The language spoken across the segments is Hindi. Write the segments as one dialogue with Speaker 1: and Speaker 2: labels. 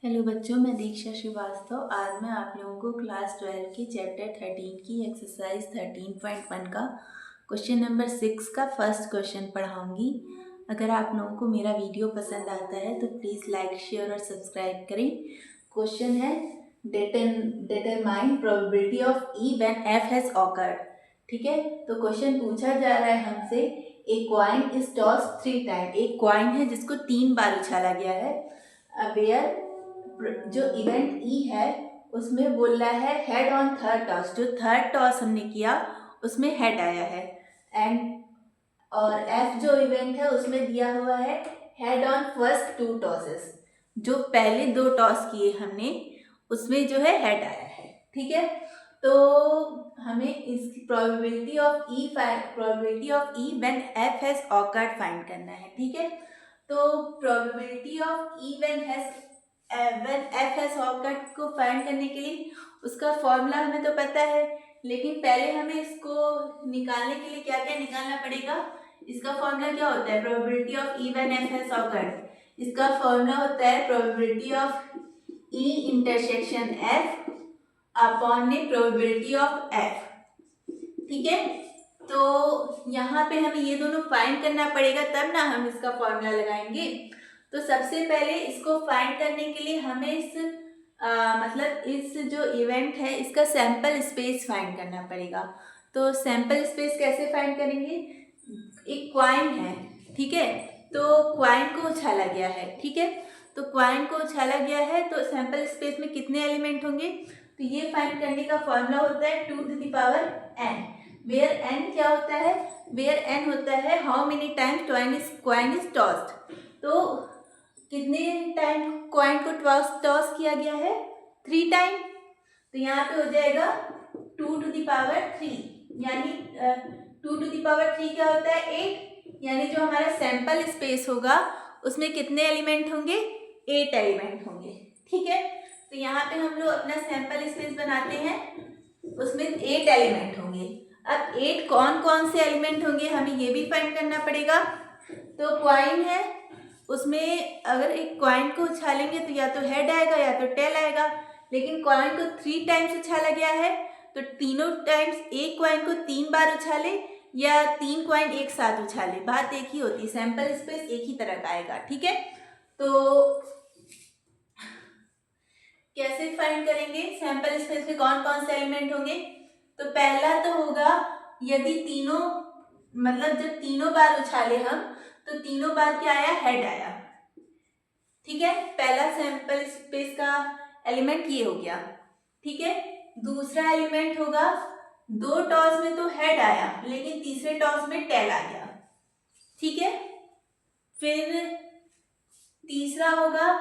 Speaker 1: हेलो बच्चों, मैं दीक्षा श्रीवास्तव। आज मैं आप लोगों को क्लास 12 की चैप्टर 13 की एक्सरसाइज 13.1 का क्वेश्चन नंबर 6 का फर्स्ट क्वेश्चन पढ़ाऊंगी। अगर आप लोगों को मेरा वीडियो पसंद आता है तो प्लीज़ लाइक, शेयर और सब्सक्राइब करें। क्वेश्चन है determine probability of E when F has awkward. ठीक है, तो क्वेश्चन पूछा जा रहा है हमसे, a coin is toss 3 time. एक कॉइन है जिसको 3 बार उछाला गया है। वेयर जो इवेंट ई है उसमें बोल रहा है हेड ऑन थर्ड टॉस। जो थर्ड टॉस हमने किया उसमें हेड आया है। एंड और एफ जो इवेंट है उसमें दिया हुआ है हेड ऑन फर्स्ट 2 टॉसेस। जो पहले 2 टॉस किए हमने उसमें जो है हेड आया है। ठीक है, तो हमें इसकी probability of E when F has awkward find करना है। ठीक है, तो probability of E when F has awkward को फाइंड करने के लिए उसका फॉर्मूला हमें तो पता है, लेकिन पहले हमें इसको निकालने के लिए क्या क्या निकालना पड़ेगा। इसका फॉर्मूला क्या होता है, probability of E when F has awkward. इसका फॉर्मूला होता है probability of E intersection F upon में प्रोबेबिलिटी ऑफ एफ। ठीक है, तो यहाँ पे हमें ये दोनों फाइंड करना पड़ेगा, तब ना हम इसका फॉर्मूला लगाएंगे। तो सबसे पहले इसको फाइंड करने के लिए हमें इस जो इवेंट है इसका सैंपल स्पेस फाइंड करना पड़ेगा। तो सैंपल स्पेस कैसे फाइंड करेंगे। एक क्वाइन है, ठीक है, तो क्वाइन को उछाला गया है। ठीक है, तो क्वाइन को उछाला गया है तो सैंपल स्पेस में कितने एलिमेंट होंगे। तो ये फाइंड करने का फॉर्मूला होता है 2 to the power n, where n क्या होता है, वेयर n होता है how many times coin is tossed. तो कितने टाइम क्वाइन को टॉस किया गया है, 3 टाइम। तो यहाँ पे हो जाएगा 2 टू द पावर 3, यानी 2 टू द पावर 3 क्या होता है 8, यानी जो हमारा सैंपल स्पेस होगा उसमें कितने एलिमेंट होंगे, 8 एलिमेंट होंगे। ठीक है, तो यहाँ पे हम लोग अपना सैंपल स्पेस बनाते हैं, उसमें 8 एलिमेंट होंगे। अब 8 कौन कौन से एलिमेंट होंगे हमें ये भी फाइंड करना पड़ेगा। तो क्वाइन है, उसमें अगर एक क्वाइन को उछालेंगे तो या तो हेड आएगा या तो टेल आएगा, लेकिन क्वाइन को 3 टाइम्स उछाला गया है तो तीनों टाइम्स एक क्वाइन को 3 बार उछाले या 3 क्वाइन एक साथ उछाले, बात एक ही होती है, सैंपल स्पेस एक ही तरह का आएगा। ठीक है, तो कैसे फाइंड करेंगे सैंपल स्पेस में कौन कौन से एलिमेंट होंगे। तो पहला तो होगा यदि तीनों जब तीनों बार उछाले हम तो तीनों बार क्या आया, हेड आया। ठीक है, पहला सैंपल स्पेस का एलिमेंट ये हो गया। ठीक है, दूसरा एलिमेंट होगा 2 टॉस में तो हेड आया लेकिन तीसरे टॉस में टेल आ गया। ठीक है, फिर तीसरा होगा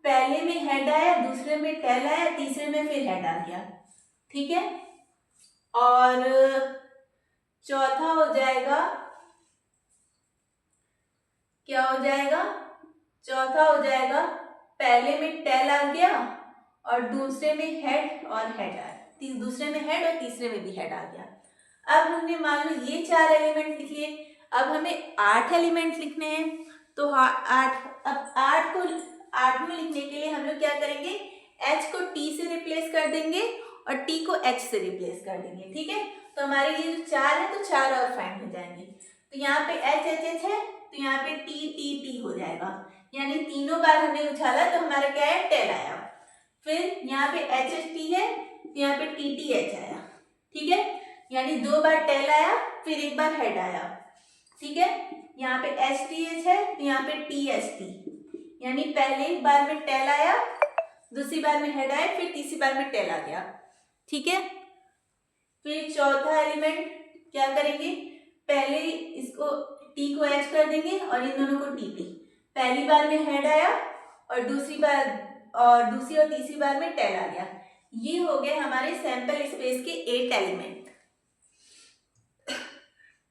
Speaker 1: पहले में हेड आया, दूसरे में टेल आया, तीसरे में फिर हेड आ गया। ठीक है, और चौथा हो जाएगा, क्या हो जाएगा, चौथा हो जाएगा पहले में टेल आ गया और दूसरे में हेड और हेड आ गया, दूसरे में हेड और तीसरे में भी हेड आ गया। अब हमने मान लो ये 4 एलिमेंट लिख लिए, अब हमें 8 एलिमेंट लिखने हैं। तो 8 में लिखने के लिए हम लोग क्या करेंगे, h को t से रिप्लेस कर देंगे और t को h से रिप्लेस कर देंगे। ठीक है, तो हमारे ये जो 4 है तो 4 और फाइंड हो जाएंगे। तो यहाँ पे h है तो यहाँ पे t t t हो जाएगा, यानी तीनों बार हमने उछाला तो हमारा क्या है, टेल आया। फिर यहाँ पे h t है तो यहाँ पे t t h आया। ठीक है, यानी 2 बार टेल आया फिर एक बार हेड आया। ठीक है, यहाँ पे एच टी एच है तो यहाँ पे टी एच टी, यानी पहले बार में टेल आया, दूसरी बार में हेड आया, फिर तीसरी बार में टेल आ गया। ठीक है, फिर चौथा एलिमेंट क्या करेंगे, पहले इसको टी को एच कर देंगे और इन दोनों को टी टी। पहली बार में हेड आया और दूसरी और तीसरी बार में टेल आ गया। ये हो गए हमारे सैंपल स्पेस के 8 एलिमेंट।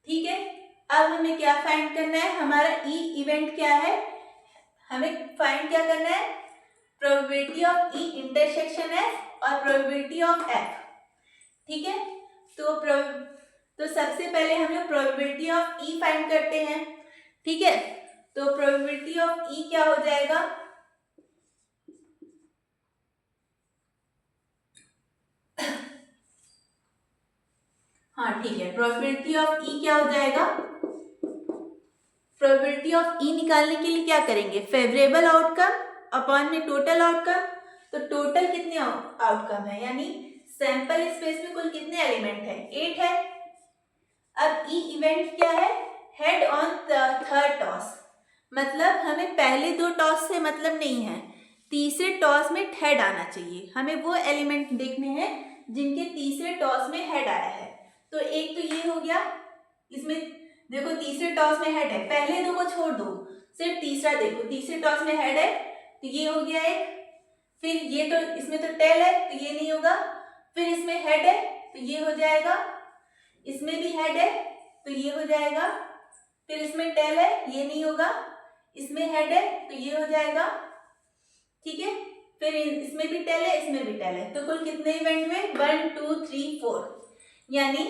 Speaker 1: ठीक है, अब हमें क्या फाइंड करना है, हमारा ई इवेंट क्या है, हमें फाइंड क्या करना है, probability of E intersection F और प्रोबेबिलिटी ऑफ एफ। ठीक है, तो सबसे पहले हम लोग प्रोबेबिलिटी ऑफ ई फाइंड करते हैं। ठीक है, तो प्रोबेबिलिटी ऑफ ई क्या हो जाएगा, हाँ ठीक है, प्रोबेबिलिटी ऑफ ई क्या हो जाएगा, प्रोबेबिलिटी ऑफ ई निकालने के लिए क्या करेंगे, फेवरेबल आउटकम अपॉन में टोटल आउटकम। तो टोटल कितने आउटकम है, यानी सैंपल स्पेस में कुल कितने एलिमेंट है, 8 है। अब ई इवेंट क्या है, हेड ऑन थर्ड टॉस, मतलब हमें पहले 2 टॉस से मतलब नहीं है, तीसरे टॉस में हेड आना चाहिए। हमें वो एलिमेंट देखने हैं जिनके तीसरे टॉस में हेड आया है। तो एक तो ये हो गया, इसमें देखो तीसरे टॉस में हेड है, पहले 2 को छोड़ दो, सिर्फ तीसरा देखो, तीसरे टॉस में हेड है तो ये हो गया एक। फिर ये तो इसमें तो टेल है तो ये नहीं होगा, फिर इसमें हेड है तो ये हो जाएगा, इसमें भी हेड है तो ये हो जाएगा, फिर इसमें टेल है ये नहीं होगा, इसमें हेड है तो ये हो जाएगा, ठीक है। फिर इसमें भी टेल है, इसमें भी टेल है, तो कुल कितने इवेंट में 1 2 3 4, यानी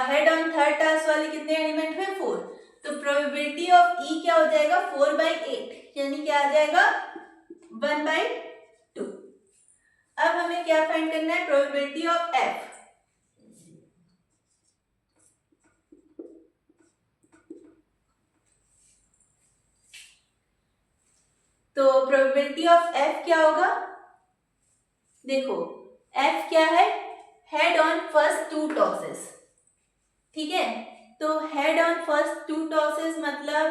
Speaker 1: हेड ऑन थर्ड टास्क वाले कितने एलिमेंट में 4। तो प्रोबेबिलिटी ऑफ ई क्या हो जाएगा 4/8, यानी क्या आ जाएगा 1/2। अब हमें क्या फाइंड करना है, प्रोबेबिलिटी ऑफ एफ। तो प्रोबेबिलिटी ऑफ एफ क्या होगा, देखो एफ क्या है, हेड ऑन फर्स्ट 2 टॉसेस, ठीक है। तो हेड ऑन फर्स्ट 2 टॉसेस मतलब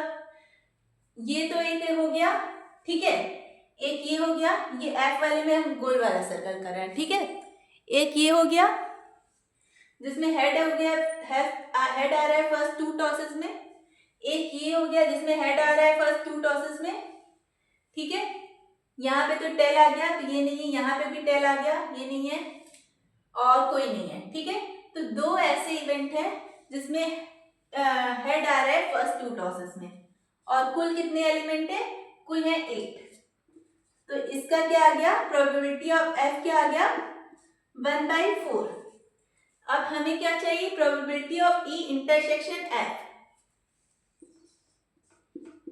Speaker 1: ये तो एक हो गया, ठीक है, एक ये हो गया, ये एफ वाले में हम गोल वाला सर्कल कर रहे हैं, ठीक है। एक ये हो गया जिसमें हेड हो गया, हेड आ रहा है फर्स्ट 2 टॉसेस में। एक ये हो गया जिसमें हेड आ रहा है फर्स्ट 2 टॉसेस में, ठीक है। यहाँ पे तो टेल आ गया तो ये नहीं है, यहाँ पे भी टेल आ गया ये नहीं है, और कोई नहीं है, ठीक है। तो 2 ऐसे इवेंट हैं जिसमें हेड आ रहा है फर्स्ट 2 टॉसेस में, और कुल कितने एलिमेंट है, कुल है 8। तो इसका क्या आ गया, प्रोबेबिलिटी ऑफ एफ क्या आ गया 1/4। अब हमें क्या चाहिए, probability of E intersection F,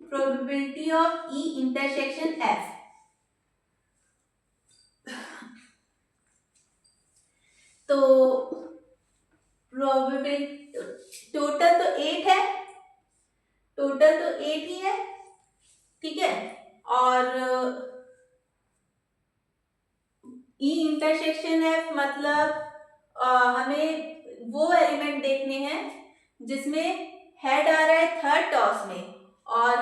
Speaker 1: probability of E intersection F. तो प्रोबेबिलिटी टोटल तो 8 है, टोटल तो 8 ही है, ठीक है। और ई इंटरसेक्शन एफ मतलब हमें वो एलिमेंट देखने हैं जिसमें हेड आ रहा है थर्ड टॉस में और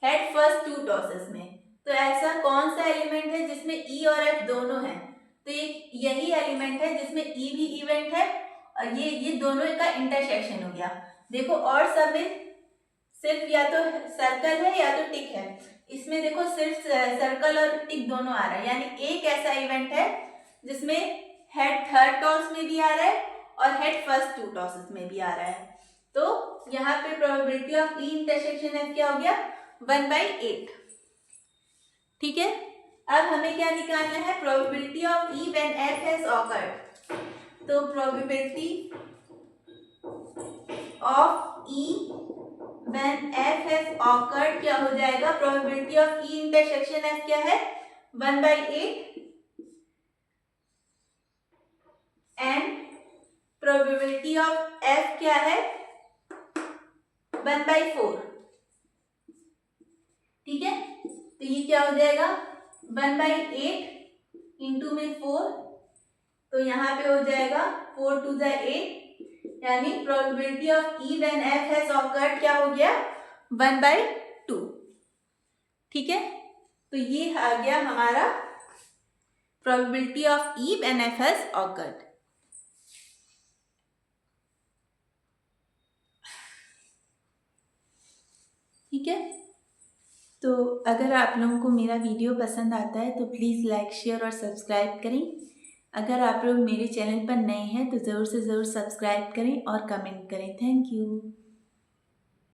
Speaker 1: हेड फर्स्ट 2 टॉसेस में। तो ऐसा कौन सा एलिमेंट है जिसमें ई और एफ दोनों हैं, तो एक यही एलिमेंट है जिसमें ई भी इवेंट है और ये दोनों का इंटरसेक्शन हो गया। देखो और सब में सिर्फ या तो सर्कल है या तो टिक है, इसमें देखो सिर्फ सर्कल और टिक दोनों आ रहा है, यानी एक ऐसा इवेंट है जिसमें हेड थर्ड टॉस में भी आ रहा है और हेड फर्स्ट 2 टॉसेस में भी आ रहा है। तो यहाँ पे probability of E intersection F क्या हो गया 1/8, ठीक है। अब हमें क्या निकालना है, probability of E when F has occurred. तो probability of E when F has occurred क्या हो जाएगा, probability of E intersection F क्या है 1/8 एंड प्रोबेबिलिटी ऑफ एफ क्या है 1/4, ठीक है। तो ये क्या हो जाएगा 1/8 इंटू में 4, तो यहाँ पे हो जाएगा 4 2 8, यानी probability of E when F has occurred क्या हो गया 1/2, ठीक है। तो ये आ गया हमारा probability of E when F has awkward. ठीक है, तो अगर आप लोगों को मेरा वीडियो पसंद आता है तो प्लीज़ लाइक शेयर और सब्सक्राइब करें। अगर आप लोग मेरे चैनल पर नए हैं तो ज़रूर से ज़रूर सब्सक्राइब करें और कमेंट करें। Thank you.